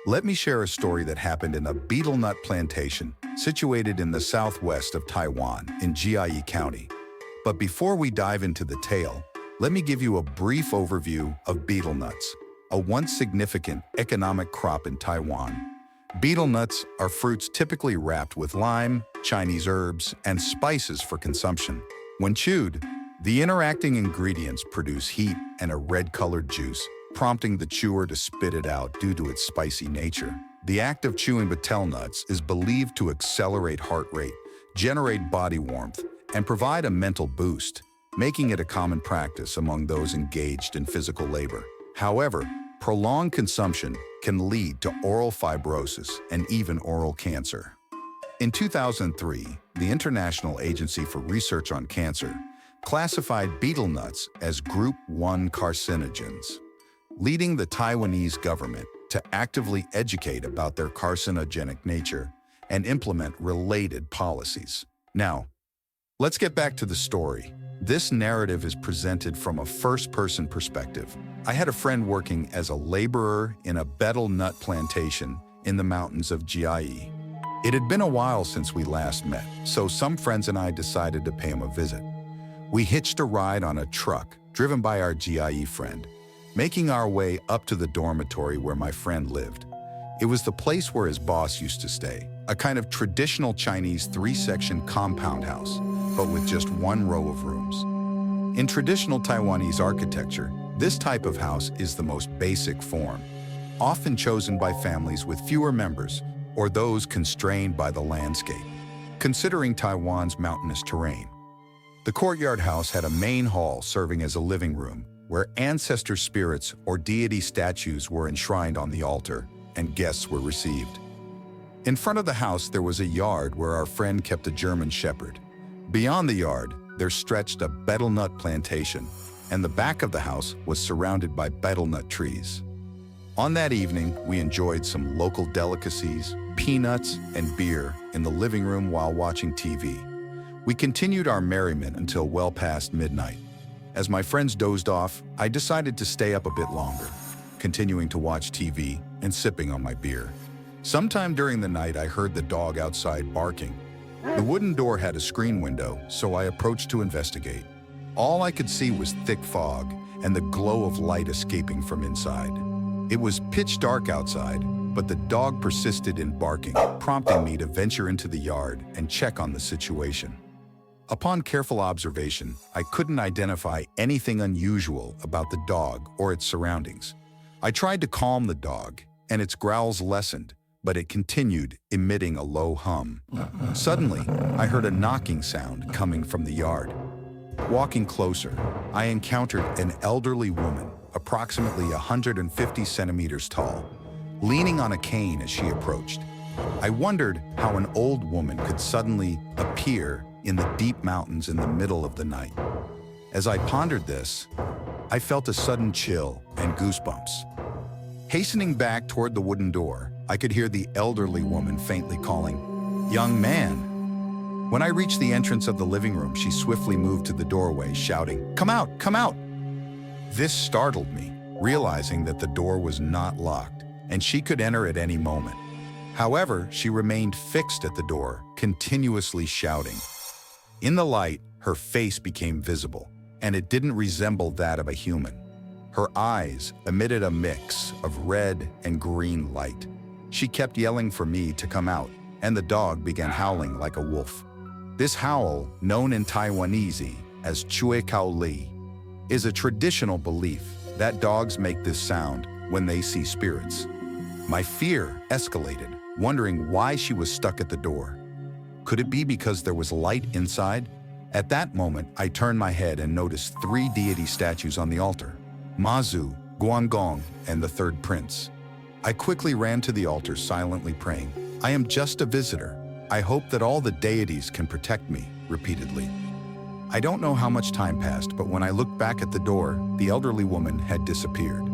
Let me share a story that happened in a betel nut plantation situated in the southwest of Taiwan in Jiayi County. But before we dive into the tale, let me give you a brief overview of betel nuts, a once significant economic crop in Taiwan. Betel nuts are fruits typically wrapped with lime, Chinese herbs, and spices for consumption. When chewed, the interacting ingredients produce heat and a red-colored juice, prompting the chewer to spit it out due to its spicy nature. The act of chewing betel nuts is believed to accelerate heart rate, generate body warmth, and provide a mental boost, making it a common practice among those engaged in physical labor. However, prolonged consumption can lead to oral fibrosis and even oral cancer. In 2003, the International Agency for Research on Cancer classified betel nuts as Group 1 carcinogens, leading the Taiwanese government to actively educate about their carcinogenic nature and implement related policies. Now, let's get back to the story. This narrative is presented from a first-person perspective. I had a friend working as a laborer in a betel nut plantation in the mountains of Jiayi. It had been a while since we last met, so some friends and I decided to pay him a visit. We hitched a ride on a truck driven by our Jiayi friend, making our way up to the dormitory where my friend lived. It was the place where his boss used to stay, a kind of traditional Chinese three-section compound house, but with just one row of rooms. In traditional Taiwanese architecture, this type of house is the most basic form, often chosen by families with fewer members or those constrained by the landscape. Considering Taiwan's mountainous terrain, the courtyard house had a main hall serving as a living room where ancestor spirits or deity statues were enshrined on the altar and guests were received. In front of the house, there was a yard where our friend kept a German shepherd. Beyond the yard, there stretched a betel nut plantation, and the back of the house was surrounded by betel nut trees. On that evening, we enjoyed some local delicacies, peanuts, and beer in the living room while watching TV. We continued our merriment until well past midnight. As my friends dozed off, I decided to stay up a bit longer, continuing to watch TV and sipping on my beer. Sometime during the night, I heard the dog outside barking. The wooden door had a screen window, so I approached to investigate. All I could see was thick fog and the glow of light escaping from inside. It was pitch dark outside, but the dog persisted in barking, prompting me to venture into the yard and check on the situation. Upon careful observation, I couldn't identify anything unusual about the dog or its surroundings. I tried to calm the dog, and its growls lessened, but it continued emitting a low hum. Suddenly, I heard a knocking sound coming from the yard. Walking closer, I encountered an elderly woman, approximately 150 centimeters tall, leaning on a cane as she approached. I wondered how an old woman could suddenly appear in the deep mountains in the middle of the night. As I pondered this, I felt a sudden chill and goosebumps. Hastening back toward the wooden door, I could hear the elderly woman faintly calling, "Young man." When I reached the entrance of the living room, she swiftly moved to the doorway, shouting, "Come out, come out!" This startled me, realizing that the door was not locked, and she could enter at any moment. However, she remained fixed at the door, continuously shouting. In the light, her face became visible, and it didn't resemble that of a human. Her eyes emitted a mix of red and green light. She kept yelling for me to come out, and the dog began howling like a wolf. This howl, known in Taiwanese as Chui Kao Li, is a traditional belief that dogs make this sound when they see spirits. My fear escalated, wondering why she was stuck at the door. Could it be because there was light inside? At that moment, I turned my head and noticed 3 deity statues on the altar: Mazu, Guangong, and the third prince. I quickly ran to the altar, silently praying, "I am just a visitor. I hope that all the deities can protect me," repeatedly. I don't know how much time passed, but when I looked back at the door, the elderly woman had disappeared.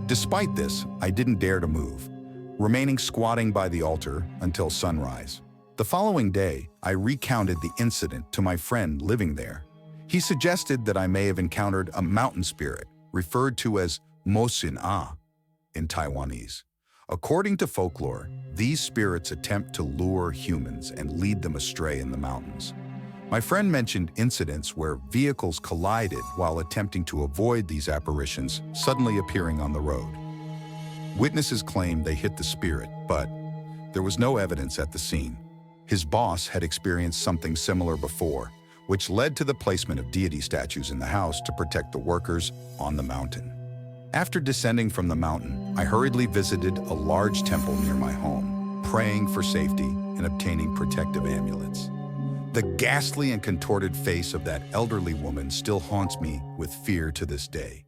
Despite this, I didn't dare to move, remaining squatting by the altar until sunrise. The following day, I recounted the incident to my friend living there. He suggested that I may have encountered a mountain spirit, referred to as Mo Sin A in Taiwanese, According to folklore, these spirits attempt to lure humans and lead them astray in the mountains. My friend mentioned incidents where vehicles collided while attempting to avoid these apparitions suddenly appearing on the road. Witnesses claimed they hit the spirit, but there was no evidence at the scene. His boss had experienced something similar before, which led to the placement of deity statues in the house to protect the workers on the mountain. After descending from the mountain, I hurriedly visited a large temple near my home, praying for safety and obtaining protective amulets. The ghastly and contorted face of that elderly woman still haunts me with fear to this day.